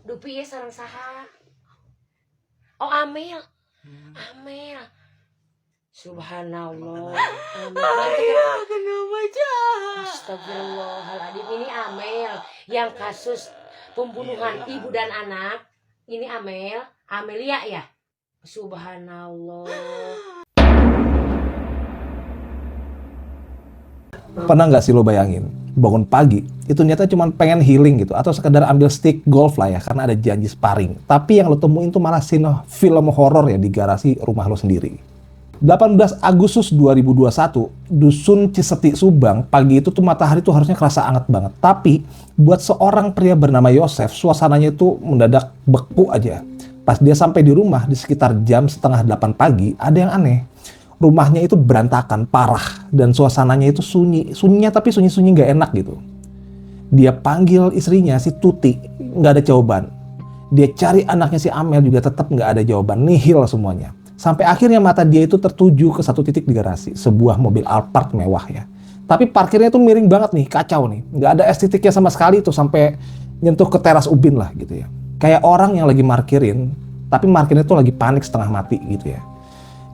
Dupi ya sareng saha? Oh Amel. Amel. Subhanallah. Kenapa jahat? Astagfirullahaladzim. Ini Amel yang kasus pembunuhan ibu dan anak. Ini Amel, Amelia ya. Subhanallah. Pernah nggak sih lo bayangin bangun pagi itu niatnya cuma pengen healing gitu atau sekedar ambil stick golf lah ya karena ada janji sparring, tapi yang lo temuin tuh malah scene film horor ya di garasi rumah lo sendiri. 18 Agustus 2021, Dusun Ciseti, Subang, pagi itu tuh matahari tuh harusnya kerasa hangat banget. Tapi buat seorang pria bernama Yosef, suasananya itu mendadak beku aja. Pas dia sampai di rumah di sekitar jam setengah 8 pagi, ada yang aneh. Rumahnya itu berantakan, parah, dan suasananya itu sunyi. Sunyinya tapi sunyi-sunyi nggak enak gitu. Dia panggil istrinya, si Tuti, nggak ada jawaban. Dia cari anaknya si Amel juga tetap nggak ada jawaban, nihil semuanya. Sampai akhirnya mata dia itu tertuju ke satu titik di garasi, sebuah mobil Alphard mewah ya. Tapi parkirnya tuh miring banget nih, kacau nih. Nggak ada estetiknya sama sekali tuh sampai nyentuh ke teras ubin lah gitu ya. Kayak orang yang lagi markirin, tapi markirnya tuh lagi panik setengah mati gitu ya.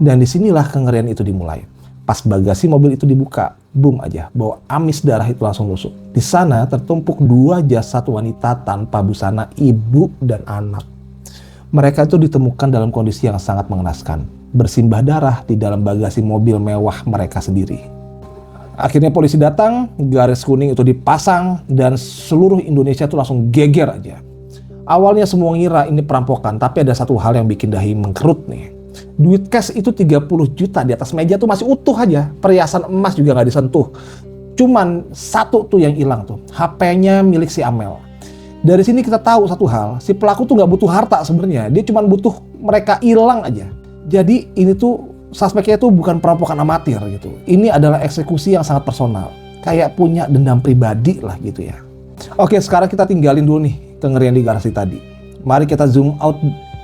Dan disinilah kengerian itu dimulai. Pas bagasi mobil itu dibuka, boom aja, bau amis darah itu langsung nusuk. Di sana tertumpuk 2 jasad wanita tanpa busana, ibu dan anak. Mereka itu ditemukan dalam kondisi yang sangat mengenaskan, bersimbah darah di dalam bagasi mobil mewah mereka sendiri. Akhirnya polisi datang, garis kuning itu dipasang, dan seluruh Indonesia itu langsung geger aja. Awalnya semua ngira ini perampokan, tapi ada satu hal yang bikin dahi mengkerut nih. Duit cash itu 30 juta di atas meja tuh masih utuh aja. Perhiasan emas juga nggak disentuh. Cuman satu tuh yang hilang tuh. HP-nya milik si Amel. Dari sini kita tahu satu hal. Si pelaku tuh nggak butuh harta sebenarnya. Dia cuman butuh mereka hilang aja. Jadi ini tuh suspeknya tuh bukan perampokan amatir gitu. Ini adalah eksekusi yang sangat personal. Kayak punya dendam pribadi lah gitu ya. Oke, sekarang kita tinggalin dulu nih kengerian di garasi tadi. Mari kita zoom out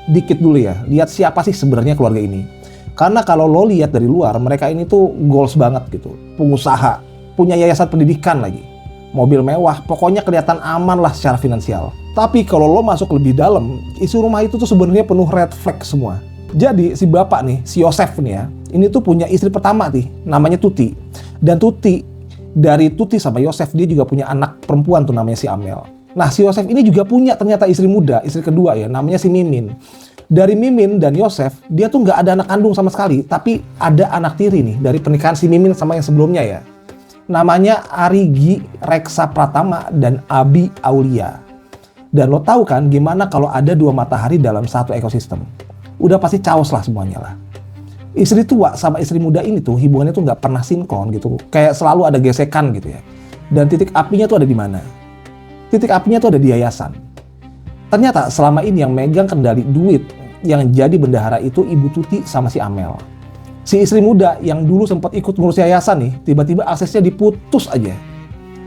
dikit dulu ya, lihat siapa sih sebenarnya keluarga ini. Karena kalau lo lihat dari luar, mereka ini tuh goals banget gitu. Pengusaha, punya yayasan pendidikan lagi. Mobil mewah, pokoknya kelihatan aman lah secara finansial. Tapi kalau lo masuk lebih dalam, isi rumah itu tuh sebenarnya penuh red flag semua. Jadi si bapak nih, si Yosef nih ya, ini tuh punya istri pertama nih, namanya Tuti. Dan Tuti, dari Tuti sama Yosef, dia juga punya anak perempuan tuh namanya si Amel. Nah, si Yosef ini juga punya ternyata istri muda, istri kedua ya, namanya si Mimin. Dari Mimin dan Yosef, dia tuh nggak ada anak kandung sama sekali, tapi ada anak tiri nih dari pernikahan si Mimin sama yang sebelumnya ya. Namanya Arigi Reksa Pratama dan Abi Aulia. Dan lo tahu kan gimana kalau ada 2 matahari dalam satu ekosistem? Udah pasti chaos lah semuanya lah. Istri tua sama istri muda ini tuh hubungannya tuh nggak pernah sinkron gitu, kayak selalu ada gesekan gitu ya. Dan titik apinya tuh ada di mana? Titik apinya tuh ada di yayasan. Ternyata selama ini yang megang kendali duit, yang jadi bendahara itu Ibu Tuti sama si Amel. Si istri muda yang dulu sempat ikut ngurus yayasan nih, tiba-tiba aksesnya diputus aja.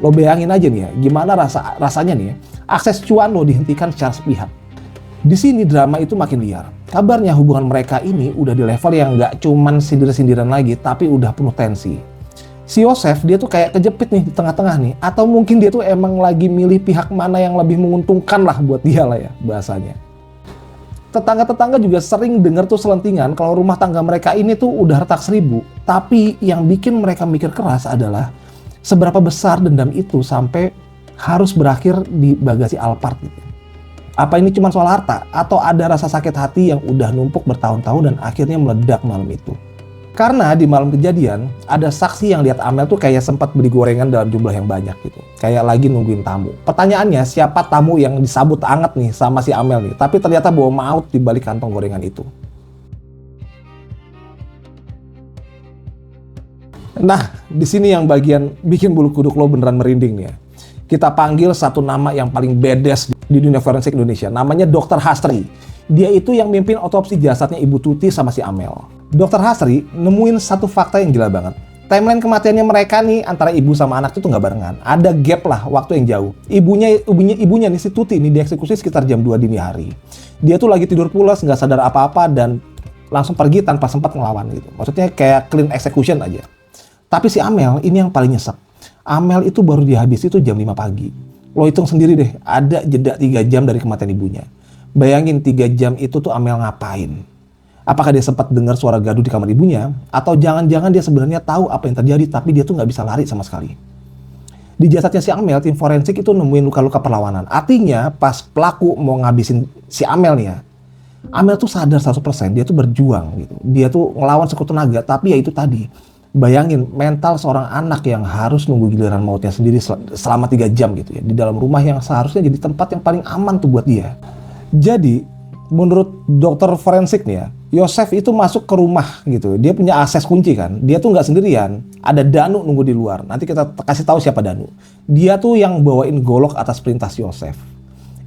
Lo bayangin aja nih ya, gimana rasanya nih ya, akses cuan lo dihentikan secara sepihak. Di sini drama itu makin liar. Kabarnya hubungan mereka ini udah di level yang nggak cuman sindir-sindiran lagi, tapi udah penuh tensi. Si Yosef dia tuh kayak kejepit nih di tengah-tengah nih, atau mungkin dia tuh emang lagi milih pihak mana yang lebih menguntungkan lah buat dia lah ya bahasanya. Tetangga-tetangga juga sering dengar tuh selentingan kalau rumah tangga mereka ini tuh udah retak 1000. Tapi yang bikin mereka mikir keras adalah seberapa besar dendam itu sampai harus berakhir di bagasi Alphard gitu. Apa ini cuma soal harta atau ada rasa sakit hati yang udah numpuk bertahun-tahun dan akhirnya meledak malam itu? Karena di malam kejadian, ada saksi yang lihat Amel tuh kayak sempat beli gorengan dalam jumlah yang banyak gitu. Kayak lagi nungguin tamu. Pertanyaannya, siapa tamu yang disambut hangat nih sama si Amel nih? Tapi ternyata bawa maut di balik kantong gorengan itu. Nah, di sini yang bagian bikin bulu kuduk lo beneran merinding nih ya. Kita panggil satu nama yang paling bedes di dunia forensik Indonesia. Namanya Dr. Hasri. Dia itu yang mimpin otopsi jasadnya Ibu Tuti sama si Amel. Dr. Hasri nemuin satu fakta yang gila banget. Timeline kematiannya mereka nih antara ibu sama anak itu nggak barengan. Ada gap lah waktu yang jauh. Ibunya nih si Tuti nih dieksekusi sekitar jam 2 dini hari. Dia tuh lagi tidur pulas, nggak sadar apa-apa dan langsung pergi tanpa sempat ngelawan gitu. Maksudnya kayak clean execution aja. Tapi si Amel ini yang paling nyesek. Amel itu baru dihabisi itu jam 5 pagi. Lo hitung sendiri deh, ada jeda 3 jam dari kematian ibunya. Bayangin 3 jam itu tuh Amel ngapain? Apakah dia sempat dengar suara gaduh di kamar ibunya? Atau jangan-jangan dia sebenarnya tahu apa yang terjadi tapi dia tuh nggak bisa lari sama sekali? Di jasadnya si Amel, tim forensik itu nemuin luka-luka perlawanan. Artinya pas pelaku mau ngabisin si Amel nih ya, Amel tuh sadar 100%, dia tuh berjuang gitu. Dia tuh ngelawan sekutu tenaga, tapi ya itu tadi. Bayangin mental seorang anak yang harus nunggu giliran mautnya sendiri selama 3 jam gitu ya. Di dalam rumah yang seharusnya jadi tempat yang paling aman tuh buat dia. Jadi menurut dokter forensik nih ya, Yosef itu masuk ke rumah gitu. Dia punya akses kunci kan. Dia tuh nggak sendirian. Ada Danu nunggu di luar. Nanti kita kasih tahu siapa Danu. Dia tuh yang bawain golok atas perintah Yosef.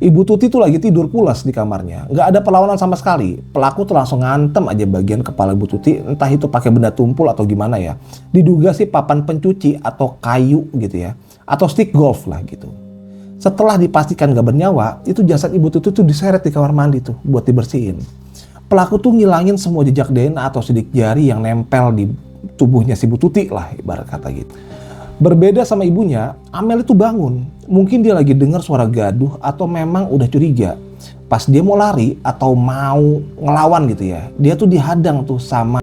Ibu Tuti tuh lagi tidur pulas di kamarnya. Nggak ada perlawanan sama sekali. Pelaku tuh langsung ngantem aja bagian kepala Ibu Tuti. Entah itu pakai benda tumpul atau gimana ya. Diduga sih papan pencuci atau kayu gitu ya. Atau stick golf lah gitu. Setelah dipastikan gak bernyawa, itu jasad Ibu Tuti tuh diseret di kamar mandi tuh buat dibersihin. Pelaku tuh ngilangin semua jejak DNA atau sidik jari yang nempel di tubuhnya si Ibu Tuti lah ibarat kata gitu. Berbeda sama ibunya, Amel itu bangun. Mungkin dia lagi dengar suara gaduh atau memang udah curiga. Pas dia mau lari atau mau ngelawan gitu ya, dia tuh dihadang tuh sama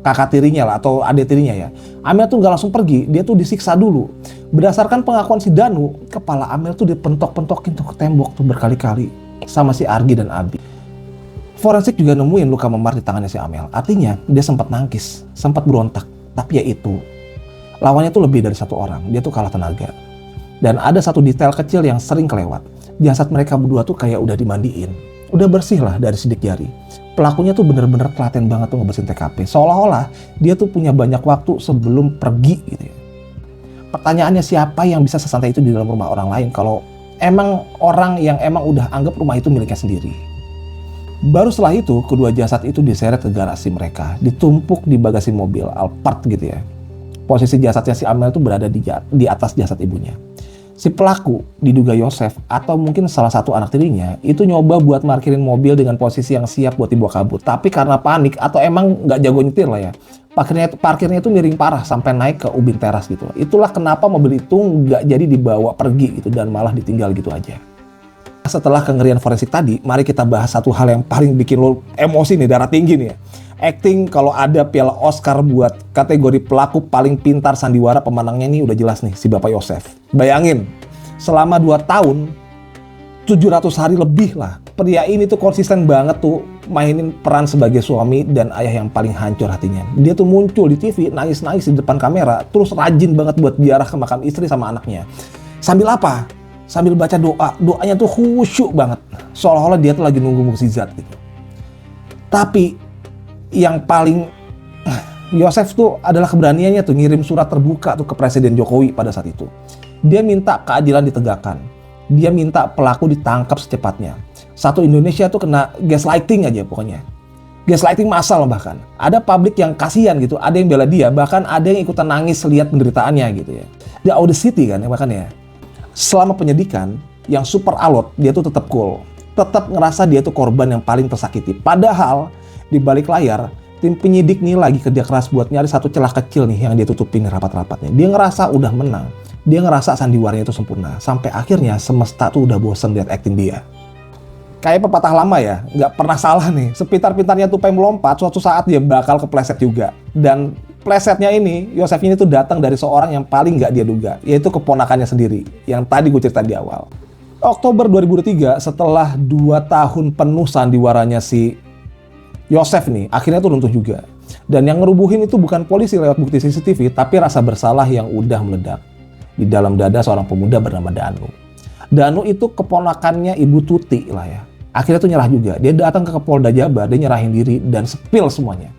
kakak tirinya lah atau adik tirinya ya. Amel tuh nggak langsung pergi, dia tuh disiksa dulu. Berdasarkan pengakuan si Danu, kepala Amel tuh dipentok-pentokin tuh ke tembok tuh berkali-kali sama si Argi dan Abi. Forensik juga nemuin luka memar di tangannya si Amel. Artinya dia sempat nangkis, sempat berontak. Tapi ya itu, lawannya tuh lebih dari 1 orang, dia tuh kalah tenaga. Dan ada satu detail kecil yang sering kelewat. Jasad mereka berdua tuh kayak udah dimandiin. Udah bersih lah dari sidik jari. Pelakunya tuh bener-bener telaten banget tuh ngebersihin TKP. Seolah-olah dia tuh punya banyak waktu sebelum pergi gitu ya. Pertanyaannya siapa yang bisa sesantai itu di dalam rumah orang lain kalau emang orang yang emang udah anggap rumah itu miliknya sendiri. Baru setelah itu, kedua jasad itu diseret ke garasi mereka. Ditumpuk di bagasi mobil, Alphard gitu ya. Posisi jasadnya si Amel itu berada di atas jasad ibunya. Si pelaku diduga Yosef atau mungkin salah satu anak tirinya itu nyoba buat markirin mobil dengan posisi yang siap buat dibawa kabur. Tapi karena panik atau emang nggak jago nyetir lah ya, parkirnya itu miring parah sampai naik ke ubin teras gitu. Itulah kenapa mobil itu nggak jadi dibawa pergi gitu dan malah ditinggal gitu aja. Setelah kengerian forensik tadi, mari kita bahas satu hal yang paling bikin lo emosi nih, darah tinggi nih ya. Acting kalau ada piala Oscar buat kategori pelaku paling pintar sandiwara, pemenangnya ini udah jelas nih, si Bapak Yosef. Bayangin, selama 2 tahun, 700 hari lebih lah, pria ini tuh konsisten banget tuh mainin peran sebagai suami dan ayah yang paling hancur hatinya. Dia tuh muncul di TV, nangis-nangis di depan kamera, terus rajin banget buat ziarah ke makam istri sama anaknya. Sambil apa? Sambil baca doa, doanya tuh khusyuk banget. Seolah-olah dia tuh lagi nunggu mukjizat gitu. Tapi yang paling Yosef tuh adalah keberaniannya tuh ngirim surat terbuka tuh ke Presiden Jokowi pada saat itu. Dia minta keadilan ditegakkan. Dia minta pelaku ditangkap secepatnya. Satu Indonesia tuh kena gaslighting aja pokoknya. Gaslighting massal bahkan. Ada publik yang kasihan gitu, ada yang bela dia, bahkan ada yang ikutan nangis lihat penderitaannya gitu ya. The Audacity kan ya bahkan ya. Selama penyidikan yang super alot, dia tuh tetap cool. Tetap ngerasa dia tuh korban yang paling tersakiti. Padahal di balik layar, tim penyidik nih lagi kerja keras buat nyari satu celah kecil nih yang dia tutupin rapat-rapatnya. Dia ngerasa udah menang. Dia ngerasa sandiwaranya itu sempurna. Sampai akhirnya semesta tuh udah bosen lihat acting dia. Kayak pepatah lama ya, nggak pernah salah nih. Sepintar-pintarnya tupai melompat, suatu saat dia bakal kepleset juga. Dan plesetnya ini, Yosef ini tuh datang dari seorang yang paling nggak dia duga, yaitu keponakannya sendiri, yang tadi gue cerita di awal. Oktober 2023, setelah 2 tahun penuh sandiwaranya si Yosef nih, akhirnya tuh runtuh juga. Dan yang ngerubuhin itu bukan polisi lewat bukti CCTV, tapi rasa bersalah yang udah meledak di dalam dada seorang pemuda bernama Danu. Danu itu keponakannya Ibu Tuti lah ya. Akhirnya tuh nyerah juga. Dia datang ke Polda Jabar, dia nyerahin diri dan spill semuanya.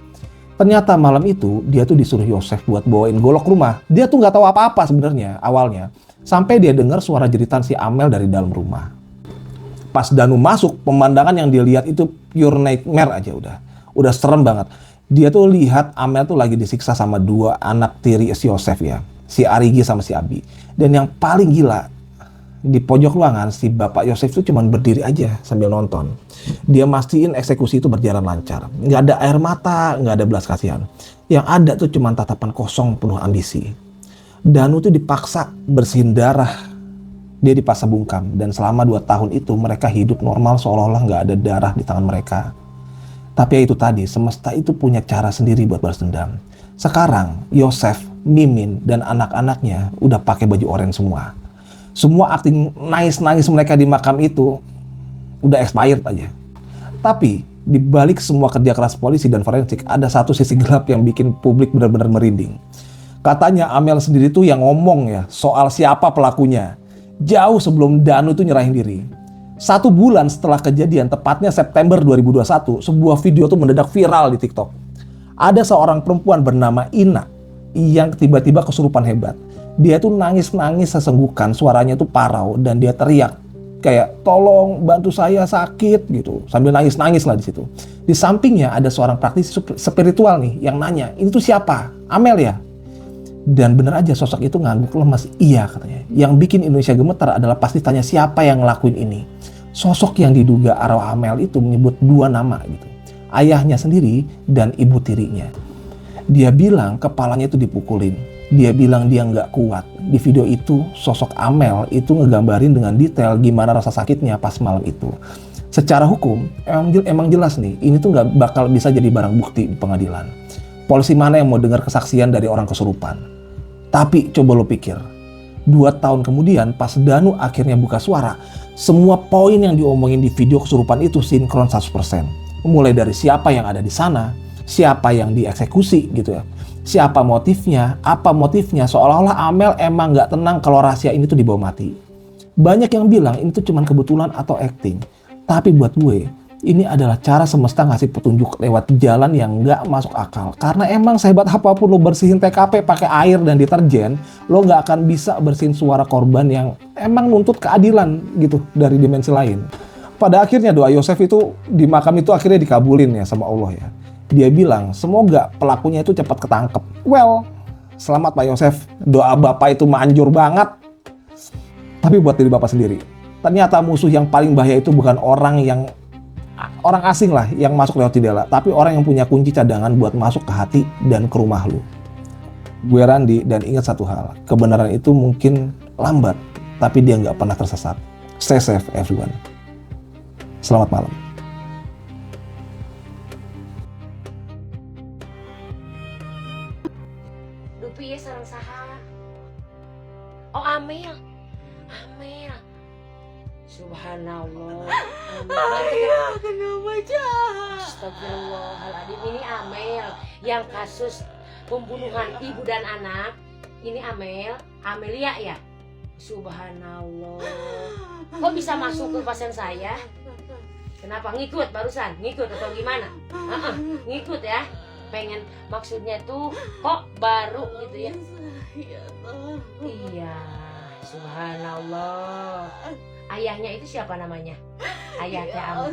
Ternyata malam itu dia tuh disuruh Yosef buat bawain golok rumah. Dia tuh nggak tahu apa-apa sebenarnya awalnya. Sampai dia dengar suara jeritan si Amel dari dalam rumah. Pas Danu masuk, pemandangan yang dia lihat itu pure nightmare aja udah. Udah serem banget. Dia tuh lihat Amel tuh lagi disiksa sama 2 anak tiri si Yosef ya. Si Arigi sama si Abi. Dan yang paling gila, di pojok ruangan si Bapak Yosef tuh cuma berdiri aja sambil nonton. Dia mastiin eksekusi itu berjalan lancar. Nggak ada air mata, nggak ada belas kasihan. Yang ada tuh cuma tatapan kosong penuh ambisi. Danu tuh dipaksa bersihin darah Dia dipaksa bungkam dan selama 2 tahun itu mereka hidup normal seolah-olah nggak ada darah di tangan mereka. Tapi ya itu tadi, semesta itu punya cara sendiri buat balas dendam. Sekarang Yosef, Mimin, dan anak-anaknya udah pakai baju oranye semua. Semua akting nangis-nangis mereka di makam itu udah expired aja. Tapi di balik semua kerja keras polisi dan forensik ada satu sisi gelap yang bikin publik benar-benar merinding. Katanya Amel sendiri tuh yang ngomong ya soal siapa pelakunya. Jauh sebelum Danu itu nyerahin diri. 1 bulan setelah kejadian, tepatnya September 2021, sebuah video tuh mendadak viral di TikTok. Ada seorang perempuan bernama Ina yang tiba-tiba kesurupan hebat. Dia tuh nangis-nangis sesenggukan, suaranya tuh parau dan dia teriak kayak tolong bantu saya sakit gitu, sambil nangis-nangis lah di situ. Di sampingnya ada seorang praktisi spiritual nih yang nanya, ini tuh siapa? Amel ya? Dan bener aja sosok itu ngangguk lemas. Iya katanya. Yang bikin Indonesia gemetar adalah pasti tanya siapa yang ngelakuin ini. Sosok yang diduga arwah Amel itu menyebut 2 nama gitu. Ayahnya sendiri dan ibu tirinya. Dia bilang kepalanya itu dipukulin. Dia bilang dia nggak kuat. Di video itu sosok Amel itu ngegambarin dengan detail gimana rasa sakitnya pas malam itu. Secara hukum emang jelas nih, ini tuh nggak bakal bisa jadi barang bukti di pengadilan. Polisi mana yang mau dengar kesaksian dari orang kesurupan? Tapi coba lo pikir, 2 tahun kemudian pas Danu akhirnya buka suara, semua poin yang diomongin di video kesurupan itu sinkron 100%. Mulai dari siapa yang ada di sana, siapa yang dieksekusi gitu ya, siapa motifnya, apa motifnya, seolah-olah Amel emang nggak tenang kalau rahasia ini tuh dibawa mati. Banyak yang bilang ini tuh cuma kebetulan atau acting. Tapi buat gue, ini adalah cara semesta ngasih petunjuk lewat jalan yang nggak masuk akal. Karena emang sehebat apapun lo bersihin TKP pakai air dan deterjen, lo nggak akan bisa bersihin suara korban yang emang nuntut keadilan gitu dari dimensi lain. Pada akhirnya doa Yosef itu di makam itu akhirnya dikabulin ya sama Allah ya. Dia bilang semoga pelakunya itu cepat ketangkep. Well, selamat Pak Yosef, doa Bapak itu manjur banget. Tapi buat diri Bapak sendiri, ternyata musuh yang paling bahaya itu bukan orang asing lah yang masuk lewat jendela, tapi orang yang punya kunci cadangan buat masuk ke hati dan ke rumah lu. Gue Randi, dan ingat satu hal, kebenaran itu mungkin lambat, tapi dia nggak pernah tersesat. Stay safe everyone. Selamat malam. Dupi ya sareng saha? Oh Amel. Subhanallah. Kenapa jahat? Astagfirullahaladzim. Ini Amel yang kasus pembunuhan ibu dan anak. Ini Amelia ya. Subhanallah. Kok bisa masuk ke pasien saya? Kenapa ngikut barusan? Ngikut atau gimana? Ngikut ya. Pengen maksudnya tuh kok baru gitu ya. Iya. Subhanallah. Ayahnya itu siapa namanya? Ayah Teh Amel.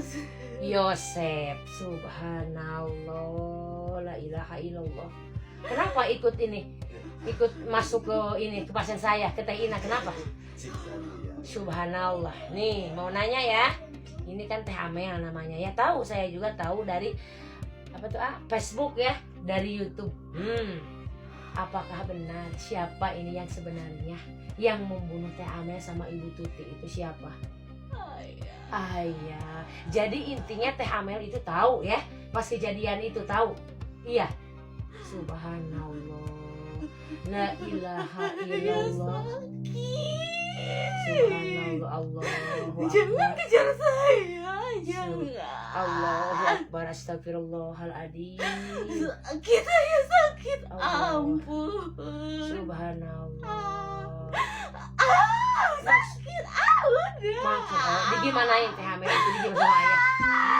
Yosef. Subhanallah. La ilaha illallah. Kenapa ikut ini? Ikut masuk ke ini ke pasien saya, ke Teh Ina. Kenapa? Subhanallah. Nih, mau nanya ya. Ini kan Teh Amel namanya. Ya tahu, saya juga tahu dari apa tuh? Facebook ya, dari YouTube. Apakah benar siapa ini yang sebenarnya yang membunuh Teh Amel sama Ibu Tuti itu siapa? Ayah. Jadi intinya Teh Amel itu tahu ya, pas kejadian itu tahu. Iya. Subhanallah. La ilaha illallah. Subhanallah. Allah. Jangan kejar saya, jangan. Allahu Akbar. Astagfirullahaladzim. Sakit, saya sakit. Allah. Ampun. Subhanallah. Sakit. Udah. Maksud, digimanain Teh Amel itu digimana sama ayah?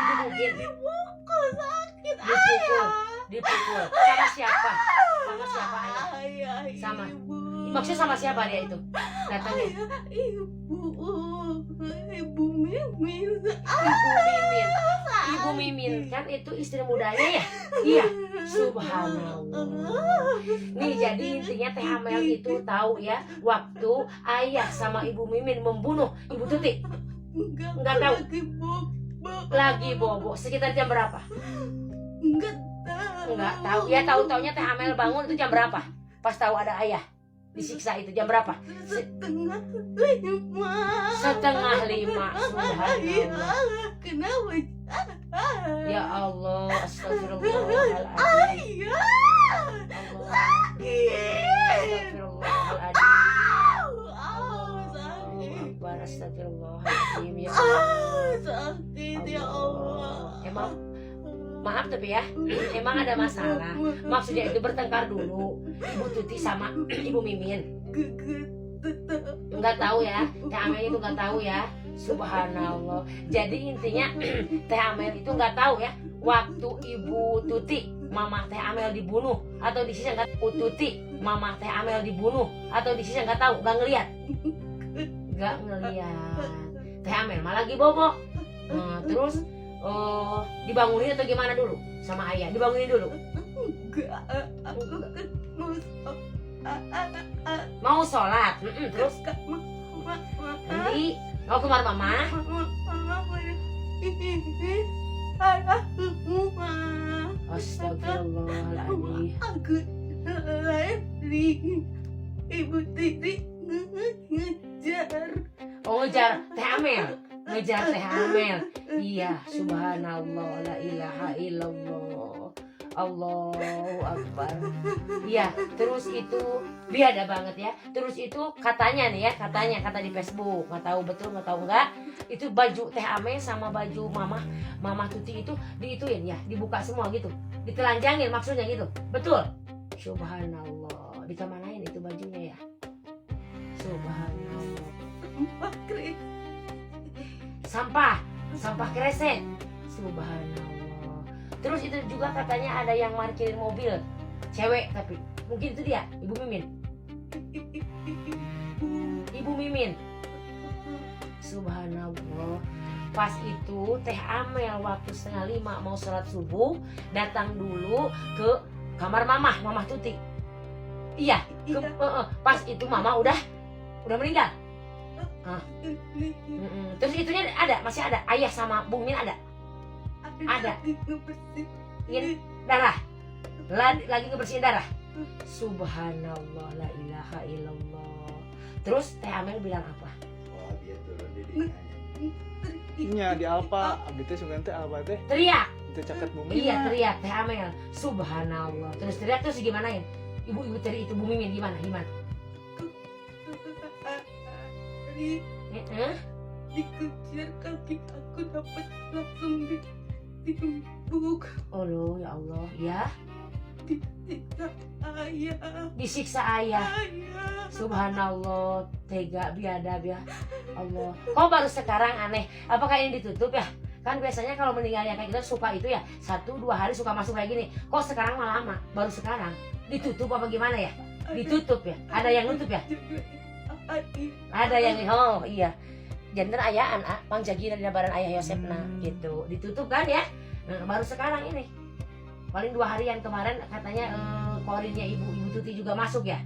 Digebukin. Dipukul, sakit. Dipukul. Sama siapa? Sama siapa ayah? Ayah, Sama. ibu. Maksudnya sama siapa dia itu? Datangnya. Ibu Mimin. Ibu Mimin kan itu istri mudanya ya? Iya. Subhanallah. Nih jadi intinya Teh Amel itu tahu ya waktu ayah sama Ibu Mimin membunuh Ibu Tuti. Enggak tahu. Lagi bobo. Sekitar jam berapa? Enggak tahu. Enggak tahu. Ya tahu-taunya Teh Amel bangun itu jam berapa? Pas tahu ada ayah. disiksa itu jam berapa? setengah 5. Setengah 5. Subhanallah. Kenapa? Ya Allah, astagfirullahaladzim. Ayah, Allah, sakit. astagfirullahaladzim. Sakit. Allahu Akbar, astagfirullahaladzim. Ya Allah. Sakit ya Allah. Emang maaf tapi ya, emang ada masalah. Maksudnya itu bertengkar dulu Ibu Tuti sama Ibu Mimin. Nggak tahu ya, Teh Amel itu nggak tahu ya. Subhanallah. Jadi intinya Teh Amel itu nggak tahu ya waktu Ibu Tuti Mama Teh Amel dibunuh atau disiksa, nggak Ibu Tuti Mama Teh Amel dibunuh atau disiksa, nggak tahu, nggak ngelihat. Nggak ngelihat. Teh Amel malah lagi bobo. Nah, terus dibangunin atau gimana dulu sama ayah? Dibangunin dulu. Enggak, aku kan Mau sholat. Terus mama. nanti mau ke kamar mama. Astagfirullahaladzim. Aku lari. Ibu Titi ngejar. Oh, ngejar Teh Amel. Ngejar Teh Amel. Iya, subhanallah, la ilaha illallah. Allahu Akbar. Iya, terus itu biada banget ya. Terus itu katanya nih ya, kata di Facebook, nggak tahu betul nggak tahu enggak, itu baju Teh Ame sama baju Mama Tuti itu diituin ya, dibuka semua gitu, ditelanjangin maksudnya gitu, betul? Subhanallah, dikemanain itu bajunya ya? Subhanallah. Sampah kresek. Subhanallah. Terus itu juga katanya ada yang parkirin mobil cewek, tapi mungkin itu dia Ibu Mimin. Subhanallah. Pas itu Teh Amel waktu 4:30 mau sholat subuh datang dulu ke kamar Mama Tuti. Iya, pas itu Mama udah meninggal. Terus itunya masih ada ayah sama Bung Min ada ini darah lagi ngebersihin darah. Subhanallah, la ilaha illallah. Terus Teh Amel bilang apa? Oh, dia turun di Nya di Alpa, abdi teh sungan teh Alpa teh. Teriak. Teu caket bumi. Iya, teriak Teh Amel. Subhanallah. Terus teriak terus gimanain? Ibu teri itu Bu Mimin gimana? Dikejar kaki aku dapat langsung ditumbuk. Oh loh, ya Allah, ya. Disiksa ayah. Subhanallah, tega biadab ya Allah. Kok baru sekarang aneh? Apakah ini ditutup ya? Kan biasanya kalau meninggalnya kayak gitu suka itu ya 1-2 hari suka masuk kayak gini. Kok sekarang malah lama? Baru sekarang ditutup apa gimana ya? Ditutup ya? Ada yang nutup ya? Ada yang oh iya. Jantan ayah anak pangjagi dari nabaran ayah Yosefna gitu. Ditutup kan ya? Nah, baru sekarang ini. Paling 2 harian kemarin katanya korinnya Ibu Tuti juga masuk ya.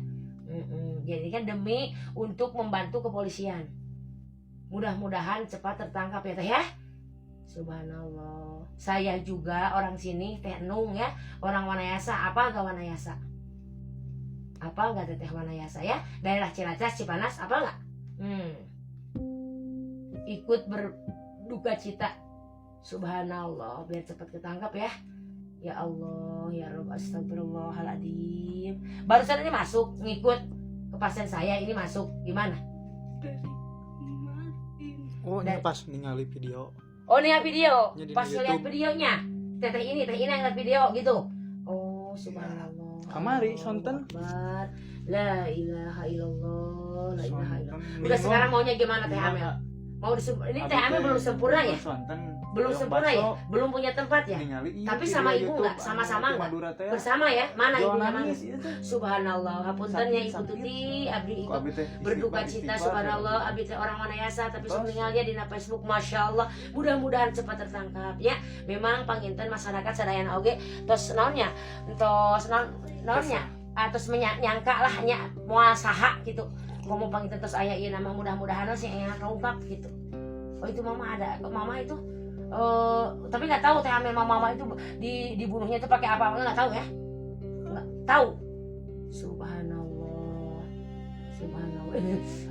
Jadi kan demi untuk membantu kepolisian. Mudah-mudahan cepat tertangkap ya Teh ya. Subhanallah. Saya juga orang sini Teh Nung ya, orang Wanayasa. Apa enggak Wanayasa? Apa enggak Teteh Wanayasa ya? Daerah Ciracas, Cipanas, apa enggak? Ikut berduka cita. Subhanallah, biar cepat ketangkap ya. Ya Allah, ya Rabb, astagfirullahaladzim. Barusan ini masuk ngikut ke pasien saya, ini masuk gimana? Oh, ini pas ningali video. Oh, ini video. Jadi Pas di lihat YouTube. videonya. Teh ini yang lihat video gitu. Oh, subhanallah. Kamari sonten. Akbar. La ilaha illallah, la ilaha illallah. Sonten. Udah sekarang maunya gimana Teh Amel? Mau ini Teh Amel belum sempurna ya? Belum sempurna ya? Belum punya tempat ya? Tapi sama ibu nggak? Sama-sama nggak? Bersama ya? Mana ibunya mana? Subhanallah. Hapunten ya Ibu Tuti, abdi ikut berduka cita. Subhanallah, abdi teh orang Wanayasa tapi meninggalnya di Facebook. Masya Allah. Mudah-mudahan cepat tertangkap ya. Memang panginten masyarakat sadayana oge tos naonnya, naonnya, atos menyangka lah nya moal saha gitu. Ngomong panginten tos aya ieu nama mudah-mudahan sih yang keungkap gitu. Oh itu mama ada, mama itu tapi nggak tahu Teh Amel mama itu dibunuhnya itu pakai apa, nggak tahu ya, nggak tahu. Subhanallah.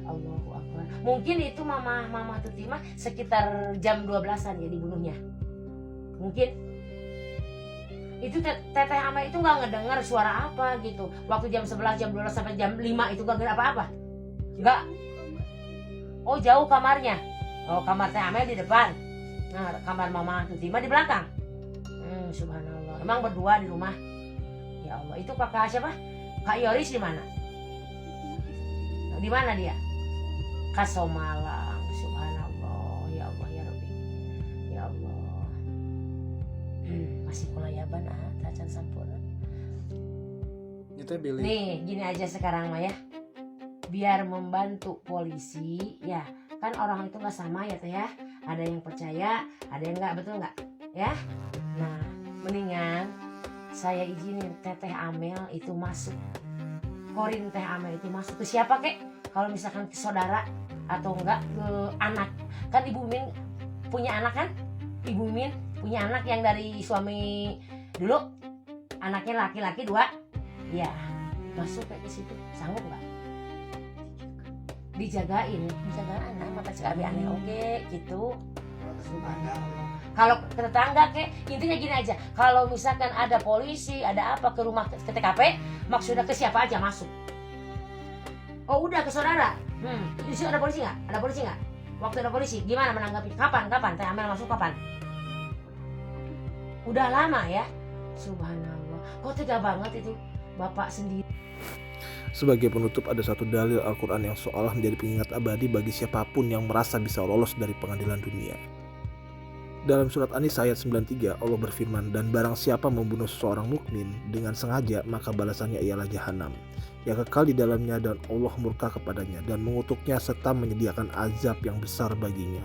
Allahu Akbar. Mungkin itu mama Tuti mah sekitar jam 12-an ya dibunuhnya. Mungkin itu teteh Amel itu nggak ngedengar suara apa gitu. Waktu jam 11, jam 12 sampai jam 5 itu nggak dengar apa-apa. Nggak. Oh jauh kamarnya. Oh kamar teh Amel di depan. Nah kamar mama Tuti mah di belakang. Subhanallah. Emang berdua di rumah. Ya Allah. Itu kakak siapa? Kak Yoris di mana? Di mana dia? Kasomalang. Subhanallah. Ya Allah ya Rabbi. Ya Allah. Masih kulayaban tacan sampurna. Itu Billy. Nih, gini aja sekarang mah ya. Biar membantu polisi, ya kan orang itu nggak sama ya teh ya. Ada yang percaya, ada yang nggak, betul nggak? Ya. Nah, mendingan saya izinin teteh Amel itu masuk. Korin teh Amel itu masuk ke siapa kek? Kalau misalkan ke saudara atau enggak ke anak. Kan Ibu Min punya anak kan? Ibu Min punya anak yang dari suami dulu. Anaknya laki-laki 2. Ya, masuk kayak ke situ. Sanggup nggak? Dijagain anak mata sekali aneh oke gitu. Subhanallah. Kalau ke tetangga kek, intinya gini aja. Kalau misalkan ada polisi, ada apa ke rumah ke TKP, maksudnya ke siapa aja masuk. Oh udah ke saudara. Di situ ada polisi nggak? Ada polisi nggak? Waktu ada polisi, gimana menanggapi? Kapan? Teh Amel masuk kapan? Udah lama ya. Subhanallah. Kok tega banget itu bapak sendiri. Sebagai penutup ada satu dalil Al-Quran yang seolah menjadi pengingat abadi bagi siapapun yang merasa bisa lolos dari pengadilan dunia. Dalam surat An-Nisa ayat 93 Allah berfirman, dan barang siapa membunuh seseorang mukmin dengan sengaja maka balasannya ialah jahanam yang kekal di dalamnya dan Allah murka kepadanya dan mengutuknya serta menyediakan azab yang besar baginya.